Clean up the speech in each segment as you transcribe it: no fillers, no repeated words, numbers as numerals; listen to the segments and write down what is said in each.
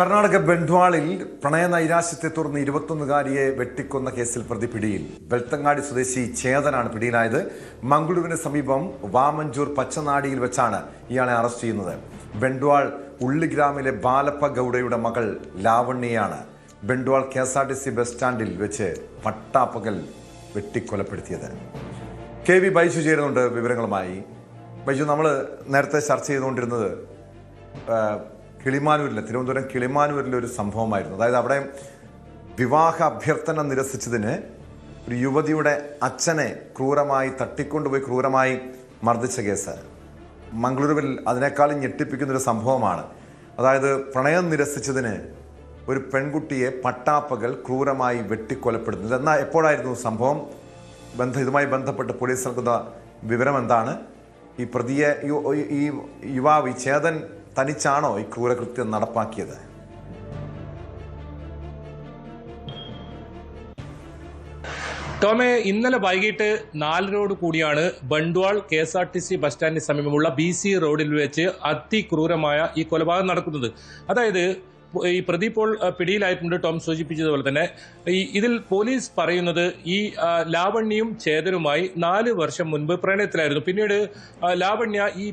കർണാടക ബെൻഡ്വാളിൽ പ്രണയ നൈരാശ്യത്തെ തുടർന്ന് 21-കാരിയെ വെട്ടിക്കൊന്ന കേസിൽ പ്രതി പിടിയിൽ. ബെൽത്തങ്ങാടി സ്വദേശി ചേതനാണ് പിടിയിലായത്. മംഗളൂരുവിന് സമീപം വാമഞ്ചൂർ പച്ചനാടിയിൽ വെച്ചാണ് ഇയാളെ അറസ്റ്റ് ചെയ്യുന്നത്. ബെൻഡ്വാൾ ഉള്ളിഗ്രാമിലെ ബാലപ്പ ഗൌഡയുടെ മകൾ ലാവണ്യയാണ് ബെൻഡ്വാൾ KSRTC ബസ് സ്റ്റാൻഡിൽ വെച്ച് പട്ടാപ്പകൽ വെട്ടിക്കൊലപ്പെടുത്തിയത്. KV ബൈജു ചേരുന്നുണ്ട് വിവരങ്ങളുമായി. ബൈജു, നമ്മൾ നേരത്തെ ചർച്ച ചെയ്തുകൊണ്ടിരുന്നത് തിരുവനന്തപുരം കിളിമാനൂരിലെ ഒരു സംഭവമായിരുന്നു. അതായത് അവിടെ വിവാഹ അഭ്യർത്ഥന നിരസിച്ചതിന് ഒരു യുവതിയുടെ അച്ഛനെ ക്രൂരമായി തട്ടിക്കൊണ്ടുപോയി ക്രൂരമായി മർദ്ദിച്ച കേസ്. മംഗളൂരുവിൽ അതിനേക്കാളും ഞെട്ടിപ്പിക്കുന്നൊരു സംഭവമാണ്. അതായത് പ്രണയം നിരസിച്ചതിന് ഒരു പെൺകുട്ടിയെ പട്ടാപ്പകൽ ക്രൂരമായി വെട്ടിക്കൊലപ്പെടുന്നത്. എന്നാൽ എപ്പോഴായിരുന്നു സംഭവം? ഇതുമായി ബന്ധപ്പെട്ട് പോലീസ് നൽകുന്ന വിവരം എന്താണ്? ഈ പ്രതിയെ ഈ യുവാവ് ഈ ചേതൻ തനിച്ചാണോ ഈ ക്രൂരകൃത്യം നടപ്പാക്കിയത്? ടോമെ, ഇന്നലെ വൈകിട്ട് 4 കൂടിയാണ് ബണ്ട്വാൾ KSRTC ബസ് സ്റ്റാൻഡിന് സമീപമുള്ള BC റോഡിൽ വെച്ച് അതിക്രൂരമായ ഈ കൊലപാതകം നടക്കുന്നത്. അതായത് ഈ പ്രതി ഇപ്പോൾ പിടിയിലായിട്ടുണ്ട്. ടോം സൂചിപ്പിച്ചതുപോലെ തന്നെ ഇതിൽ പോലീസ് പറയുന്നത് ഈ ലാവണ്യയും ചേതനുമായി 4 വർഷം മുൻപ് പ്രണയത്തിലായിരുന്നു. പിന്നീട് ലാവണ്യ ഈ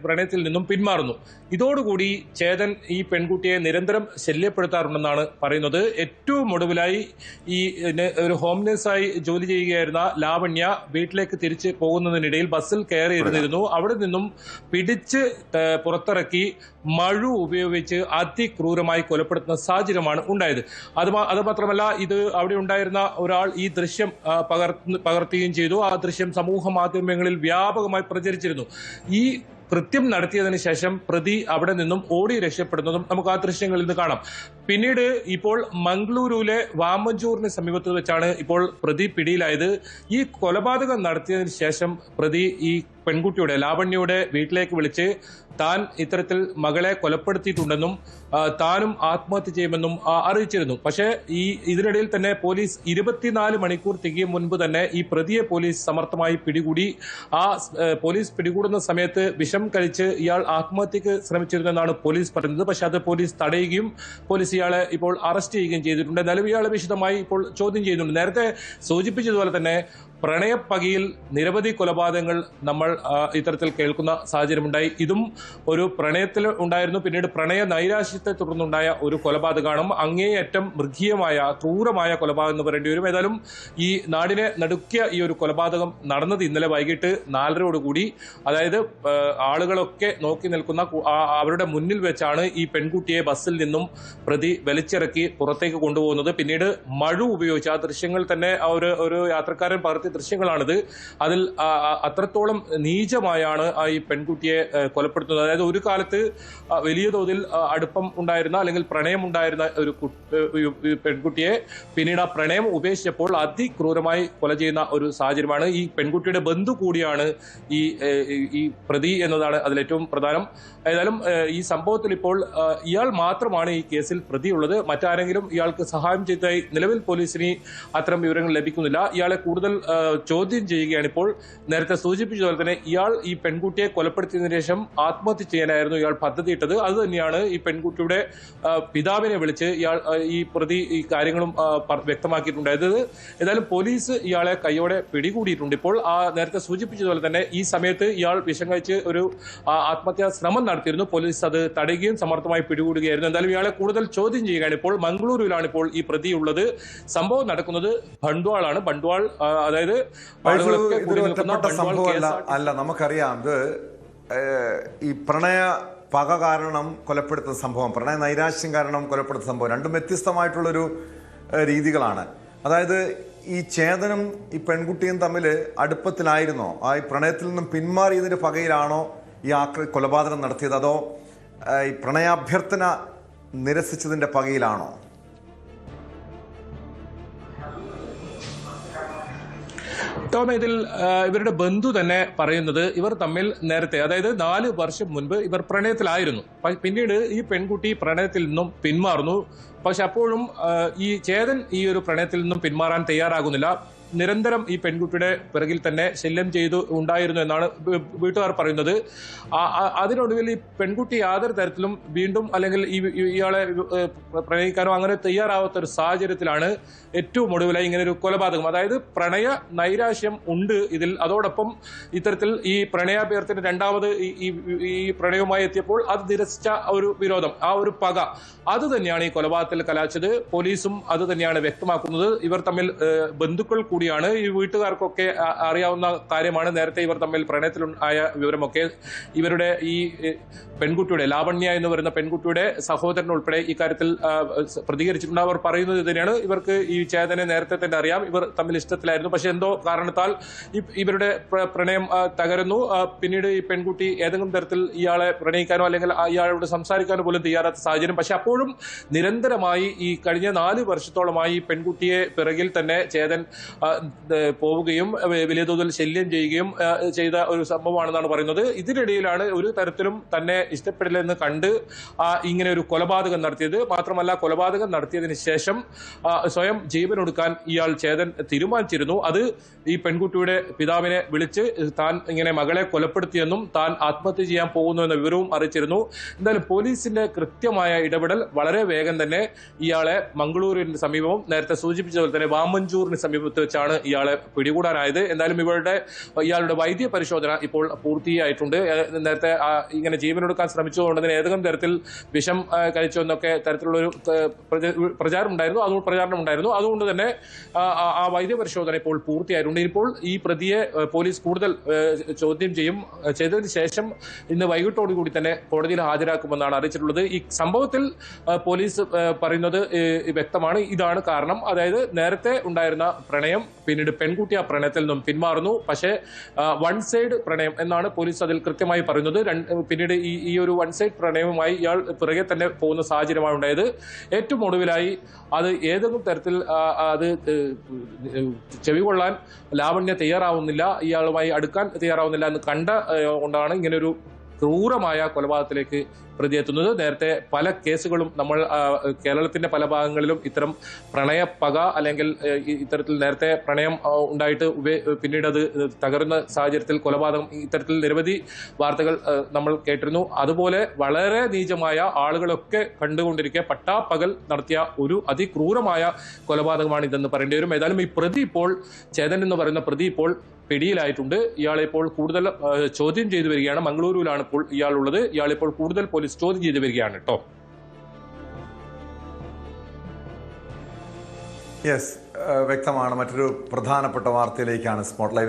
പ്രണയത്തിൽ നിന്നും പിന്മാറുന്നു. ഇതോടുകൂടി ചേതൻ ഈ പെൺകുട്ടിയെ നിരന്തരം ശല്യപ്പെടുത്താറുണ്ടെന്നാണ് പറയുന്നത്. ഏറ്റവും ഒടുവിലായി ഈ ഒരു ഹോം നേഴ്സായി ജോലി ചെയ്യുകയായിരുന്ന ലാവണ്യ വീട്ടിലേക്ക് തിരിച്ച് പോകുന്നതിനിടയിൽ ബസ്സിൽ കയറിയിരുന്നിരുന്നു. അവിടെ നിന്നും പിടിച്ച് പുറത്തിറക്കി മഴു ഉപയോഗിച്ച് അതിക്രൂരമായി കൊലപ്പെടുത്തുന്ന സാഹചര്യമാണ് ഉണ്ടായത്. അത് മാത്രമല്ല, ഇത് അവിടെ ഉണ്ടായിരുന്ന ഒരാൾ ഈ ദൃശ്യം പകർത്തുകയും ചെയ്തു. ആ ദൃശ്യം സമൂഹ മാധ്യമങ്ങളിൽ വ്യാപകമായി പ്രചരിച്ചിരുന്നു. ഈ കൃത്യം നടത്തിയതിനു ശേഷം പ്രതി അവിടെ നിന്നും ഓടി രക്ഷപ്പെടുന്നതും നമുക്ക് ആ ദൃശ്യങ്ങളിൽ നിന്ന് കാണാം. പിന്നീട് ഇപ്പോൾ മംഗളൂരുവിലെ വാമഞ്ചൂറിന് സമീപത്ത് വെച്ചാണ് ഇപ്പോൾ പ്രതി പിടിയിലായത്. ഈ കൊലപാതകം നടത്തിയതിനു ശേഷം പ്രതി ഈ പെൺകുട്ടിയുടെ ലാവണ്യയുടെ വീട്ടിലേക്ക് വിളിച്ച് താൻ ഇത്തരത്തിൽ മകളെ കൊലപ്പെടുത്തിയിട്ടുണ്ടെന്നും താനും ആത്മഹത്യ ചെയ്യുമെന്നും അറിയിച്ചിരുന്നു. പക്ഷേ ഇതിനിടയിൽ തന്നെ പോലീസ് 24 മണിക്കൂർ തികയും മുൻപ് തന്നെ ഈ പ്രതിയെ പോലീസ് സമർത്ഥമായി പിടികൂടി. പോലീസ് പിടികൂടുന്ന സമയത്ത് വിഷം കഴിച്ച് ഇയാൾ ആത്മഹത്യക്ക് ശ്രമിച്ചിരുന്നെന്നാണ് പോലീസ് പറയുന്നത്. പക്ഷെ അത് പോലീസ് തടയുകയും പോലീസ് ഇയാളെ ഇപ്പോൾ അറസ്റ്റ് ചെയ്യുകയും ചെയ്തിട്ടുണ്ട്. എന്നാലും ഇയാളെ വിശദമായി ഇപ്പോൾ ചോദ്യം ചെയ്യുന്നുണ്ട്. നേരത്തെ സൂചിപ്പിച്ചതുപോലെ തന്നെ പ്രണയപ്പകയിൽ നിരവധി കൊലപാതകങ്ങൾ നമ്മൾ ഇത്തരത്തിൽ കേൾക്കുന്ന സാഹചര്യമുണ്ടായി. ഇതും ഒരു പ്രണയത്തിൽ ഉണ്ടായിരുന്നു. പിന്നീട് പ്രണയ നൈരാശ്യത്തെ തുടർന്നുണ്ടായ ഒരു കൊലപാതകമാണ്. അങ്ങേയറ്റം മൃഗീയമായ ക്രൂരമായ കൊലപാതകം എന്ന് പറയേണ്ടി വരും. ഏതായാലും ഈ നാടിനെ നടുക്കിയ ഈ ഒരു കൊലപാതകം നടന്നത് ഇന്നലെ വൈകിട്ട് 4 കൂടി. അതായത് ആളുകളൊക്കെ നോക്കി നിൽക്കുന്ന അവരുടെ മുന്നിൽ വെച്ചാണ് ഈ പെൺകുട്ടിയെ ബസ്സിൽ നിന്നും പ്രതി വലിച്ചിറക്കി പുറത്തേക്ക് കൊണ്ടുപോകുന്നത്. പിന്നീട് മഴു ഉപയോഗിച്ച് ആ ദൃശ്യങ്ങൾ തന്നെ ഒരു യാത്രക്കാരൻ പകർത്തിയ ദൃശ്യങ്ങളാണിത്. അതിൽ അത്രത്തോളം നീചമായാണ് ഈ പെൺകുട്ടിയെ കൊലപ്പെടുത്തുന്നത്. അതായത് ഒരു കാലത്ത് വലിയ തോതിൽ അടുപ്പം ഉണ്ടായിരുന്ന അല്ലെങ്കിൽ പ്രണയം ഉണ്ടായിരുന്ന ഒരു പെൺകുട്ടിയെ പിന്നീട് ആ പ്രണയം ഉപേക്ഷിച്ചപ്പോൾ അതിക്രൂരമായി കൊല ചെയ്യുന്ന ഒരു സാഹചര്യമാണ്. ഈ പെൺകുട്ടിയുടെ ബന്ധു കൂടിയാണ് ഈ പ്രതി എന്നതാണ് അതിലേറ്റവും പ്രധാനം. ഏതായാലും ഈ സംഭവത്തിൽ ഇപ്പോൾ ഇയാൾ മാത്രമാണ് ഈ കേസിൽ പ്രതിയുള്ളത്. മറ്റാരെങ്കിലും ഇയാൾക്ക് സഹായം ചെയ്തതായി നിലവിൽ പോലീസിന് അത്തരം വിവരങ്ങൾ ലഭിക്കുന്നില്ല. ഇയാളെ കൂടുതൽ ചോദ്യം ചെയ്യുകയാണ് ഇപ്പോൾ. നേരത്തെ സൂചിപ്പിച്ചതുപോലെ തന്നെ ഇയാൾ ഈ പെൺകുട്ടിയെ കൊലപ്പെടുത്തിയതിനു ശേഷം ആത്മഹത്യ ചെയ്യാനായിരുന്നു ഇയാൾ പദ്ധതിയിട്ടത്. അത് തന്നെയാണ് ഈ പെൺകുട്ടിയുടെ പിതാവിനെ വിളിച്ച് ഈ പ്രതി ഈ കാര്യങ്ങളും വ്യക്തമാക്കിയിട്ടുണ്ടായത്. ഏതായാലും പോലീസ് ഇയാളെ കൈയോടെ പിടികൂടിയിട്ടുണ്ട്. ഇപ്പോൾ നേരത്തെ സൂചിപ്പിച്ചതുപോലെ തന്നെ ഈ സമയത്ത് ഇയാൾ വിഷം കഴിച്ച് ഒരു ആത്മഹത്യാ ശ്രമം നടത്തിയിരുന്നു. പോലീസ് അത് തടയുകയും സമർത്ഥമായി പിടികൂടുകയായിരുന്നു. എന്തായാലും ഇയാളെ കൂടുതൽ ചോദ്യം ചെയ്യുകയാണ് ഇപ്പോൾ. മംഗളൂരുവിലാണ് ഇപ്പോൾ ഈ പ്രതി ഉള്ളത്. സംഭവം നടക്കുന്നത് ബണ്ട്വാളാണ്. ബണ്ട്വാൾ അതായത് സംഭവമല്ല. അല്ല, നമുക്കറിയാം ഇത് ഈ പ്രണയ പക കാരണം കൊലപ്പെടുത്തുന്ന സംഭവം, പ്രണയ നൈരാശ്യം കാരണം കൊലപ്പെടുത്തുന്ന സംഭവം രണ്ടും വ്യത്യസ്തമായിട്ടുള്ളൊരു രീതികളാണ്. അതായത് ഈ ചേതനും ഈ പെൺകുട്ടിയും തമ്മിൽ അടുപ്പത്തിലായിരുന്നോ? ആ ഈ പ്രണയത്തിൽ നിന്നും പിന്മാറിയതിന്റെ പകയിലാണോ ഈ കൊലപാതകം നടത്തിയത്? അതോ ഈ പ്രണയാഭ്യർത്ഥന നിരസിച്ചതിന്റെ പകയിലാണോ? ടോം, ഇതിൽ ഇവരുടെ ബന്ധു തന്നെ പറയുന്നത് ഇവർ തമ്മിൽ നേരത്തെ, അതായത് 4 വർഷം മുൻപ് ഇവർ പ്രണയത്തിലായിരുന്നു. പിന്നീട് ഈ പെൺകുട്ടി പ്രണയത്തിൽ നിന്നും പിന്മാറുന്നു. പക്ഷെ അപ്പോഴും ഈ ചേതൻ ഈ ഒരു പ്രണയത്തിൽ നിന്നും പിന്മാറാൻ തയ്യാറാകുന്നില്ല. നിരന്തരം ഈ പെൺകുട്ടിയുടെ പിറകിൽ തന്നെ ശല്യം ചെയ്തു ഉണ്ടായിരുന്നു എന്നാണ് വീട്ടുകാർ പറയുന്നത്. അതിനൊടുവിൽ ഈ പെൺകുട്ടി യാതൊരു തരത്തിലും വീണ്ടും അല്ലെങ്കിൽ ഇയാളെ പ്രണയിക്കാനോ അങ്ങനെ തയ്യാറാവാത്ത ഒരു സാഹചര്യത്തിലാണ് ഏറ്റവും ഒടുവിലായി ഇങ്ങനെ ഒരു കൊലപാതകം. അതായത് പ്രണയ നൈരാശ്യം ഉണ്ട് ഇതിൽ. അതോടൊപ്പം ഇത്തരത്തിൽ ഈ പ്രണയാഭ്യർത്ഥന രണ്ടാമത് ഈ പ്രണയവുമായി എത്തിയപ്പോൾ അത് നിരസിച്ച ഒരു വിരോധം, ആ ഒരു പക, അത് തന്നെയാണ് ഈ കൊലപാതകത്തിൽ കലാശിച്ചത്. പോലീസും അത് തന്നെയാണ് വ്യക്തമാക്കുന്നത്. ഇവർ തമ്മിൽ ബന്ധുക്കൾ കൂടിയാണ്. ഈ വീട്ടുകാർക്കൊക്കെ അറിയാവുന്ന കാര്യമാണ്. നേരത്തെ ഇവർ തമ്മിൽ പ്രണയത്തിൽ ആയ വിവരമൊക്കെ ഇവരുടെ ഈ പെൺകുട്ടിയുടെ ലാവണ്യ എന്ന് പറയുന്ന പെൺകുട്ടിയുടെ സഹോദരൻ ഉൾപ്പെടെ ഇക്കാര്യത്തിൽ പ്രതികരിച്ചിട്ടുണ്ട്. അവർ പറയുന്നത് തന്നെയാണ്, ഇവർക്ക് ഈ ചേതനെ നേരത്തെ തന്നെ അറിയാം, ഇവർ തമ്മിൽ ഇഷ്ടത്തിലായിരുന്നു. പക്ഷെ എന്തോ കാരണത്താൽ ഇവരുടെ പ്രണയം തകരുന്നു. പിന്നീട് ഈ പെൺകുട്ടി ഏതെങ്കിലും തരത്തിൽ ഇയാളെ പ്രണയിക്കാനോ അല്ലെങ്കിൽ ഇയാളോട് സംസാരിക്കാനോ പോലും തയ്യാറാത്ത സാഹചര്യം. പക്ഷെ അപ്പോഴും നിരന്തരമായി ഈ കഴിഞ്ഞ 4 വർഷത്തോളമായി പെൺകുട്ടിയെ പിറകിൽ തന്നെ ചേതൻ പോവുകയും വലിയ തോതിൽ ശല്യം ചെയ്യുകയും ചെയ്ത ഒരു സംഭവമാണെന്നാണ് പറയുന്നത്. ഇതിനിടയിലാണ് ഒരു തരത്തിലും തന്നെ ഇഷ്ടപ്പെടില്ലെന്ന് കണ്ട് ഇങ്ങനെ ഒരു കൊലപാതകം നടത്തിയത്. മാത്രമല്ല, കൊലപാതകം നടത്തിയതിന് ശേഷം സ്വയം ജീവനൊടുക്കാൻ ഇയാൾ ചേതൻ തീരുമാനിച്ചിരുന്നു. അത് ഈ പെൺകുട്ടിയുടെ പിതാവിനെ വിളിച്ച് താൻ ഇങ്ങനെ മകളെ കൊലപ്പെടുത്തിയെന്നും താൻ ആത്മഹത്യ ചെയ്യാൻ പോകുന്നു എന്ന വിവരവും അറിയിച്ചിരുന്നു. എന്തായാലും പോലീസിന്റെ കൃത്യമായ ഇടപെടൽ വളരെ വേഗം തന്നെ ഇയാളെ മംഗളൂരിന് സമീപവും നേരത്തെ സൂചിപ്പിച്ചതുപോലെ തന്നെ വാമഞ്ചൂരിന് സമീപത്ത് വെച്ചാണ് ഇയാളെ പിടികൂടാനായത്. എന്തായാലും ഇയാളുടെ വൈദ്യ പരിശോധന ഇപ്പോൾ പൂർത്തിയായിട്ടുണ്ട്. നേരത്തെ ഇങ്ങനെ ജീവനൊടുക്കാൻ ശ്രമിച്ചുകൊണ്ട് തന്നെ ഏതെങ്കിലും തരത്തിൽ വിഷം കഴിച്ചു എന്നൊക്കെ തരത്തിലുള്ളൊരു പ്രചാരണം ഉണ്ടായിരുന്നു. അതുകൊണ്ട് തന്നെ ആ വൈദ്യ പരിശോധന ഇപ്പോൾ പൂർത്തിയായിട്ടുണ്ട്. ഇപ്പോൾ ഈ പ്രതിയെ പോലീസ് കൂടുതൽ ചോദ്യം ചെയ്തതിനു ശേഷം ഇന്ന് വൈകിട്ടോടുകൂടി തന്നെ കോടതിയിൽ ഹാജരാക്കുമെന്നാണ് അറിയിച്ചിട്ടുള്ളത്. ഈ സംഭവത്തിൽ പോലീസ് പറയുന്നത് വ്യക്തമാണ്. ഇതാണ് കാരണം. അതായത് നേരത്തെ ഉണ്ടായിരുന്ന പ്രണയം പിന്നീട് പെൺകുട്ടി ആ പ്രണയത്തിൽ നിന്നും പിന്മാറുന്നു. പക്ഷേ വൺ സൈഡ് പ്രണയം എന്നാണ് പോലീസ് അതിൽ കൃത്യമായി പറയുന്നത്. പിന്നീട് ഈ ഒരു വൺ സൈഡ് പ്രണയവുമായി ഇയാൾ പിറകെ തന്നെ പോകുന്ന സാഹചര്യമാണ് ഉണ്ടായത്. ഏറ്റവും ഒടുവിലായി അത് ഏതെങ്കിലും തരത്തിൽ അത് ചെവികൊള്ളാൻ ലാവണ്യ തയ്യാറാവുന്നില്ല, ഇയാളുമായി അടുക്കാൻ തയ്യാറാവുന്നില്ല എന്ന് കണ്ട കൊണ്ടാണ് ഇങ്ങനൊരു ക്രൂരമായ കൊലപാതകത്തിലേക്ക് പ്രതി എത്തുന്നത്. നേരത്തെ പല കേസുകളും നമ്മൾ കേരളത്തിന്റെ പല ഭാഗങ്ങളിലും ഇത്തരം പ്രണയപ്പക അല്ലെങ്കിൽ ഇത്തരത്തിൽ നേരത്തെ പ്രണയം ഉണ്ടായിട്ട് പിന്നീട് അത് തകരുന്ന സാഹചര്യത്തിൽ കൊലപാതകം, ഇത്തരത്തിൽ നിരവധി വാർത്തകൾ നമ്മൾ കേട്ടിരുന്നു. അതുപോലെ വളരെ നീചമായ ആളുകളൊക്കെ കണ്ടുകൊണ്ടിരിക്കെ പട്ടാപ്പകൽ നടത്തിയ ഒരു അതിക്രൂരമായ കൊലപാതകമാണ് ഇതെന്ന് പറയേണ്ടി വരും. ഏതായാലും ഈ പ്രതി ഇപ്പോൾ ചേതൻ എന്ന് പറയുന്ന പ്രതി ഇപ്പോൾ പിടിയിലായിട്ടുണ്ട്. ഇയാളെ ഇപ്പോൾ കൂടുതൽ ചോദ്യം ചെയ്തു വരികയാണ്. മംഗളൂരുവിലാണ് ഇപ്പോൾ ഇയാളുള്ളത്. ഇയാളിപ്പോൾ കൂടുതൽ പോലീസ് ചോദ്യം ചെയ്തു വരികയാണ് കേട്ടോ. യെസ്, വ്യക്തമാണ്. മറ്റൊരു പ്രധാനപ്പെട്ട വാർത്തയിലേക്കാണ് സ്പോട്ട്ലൈറ്റ്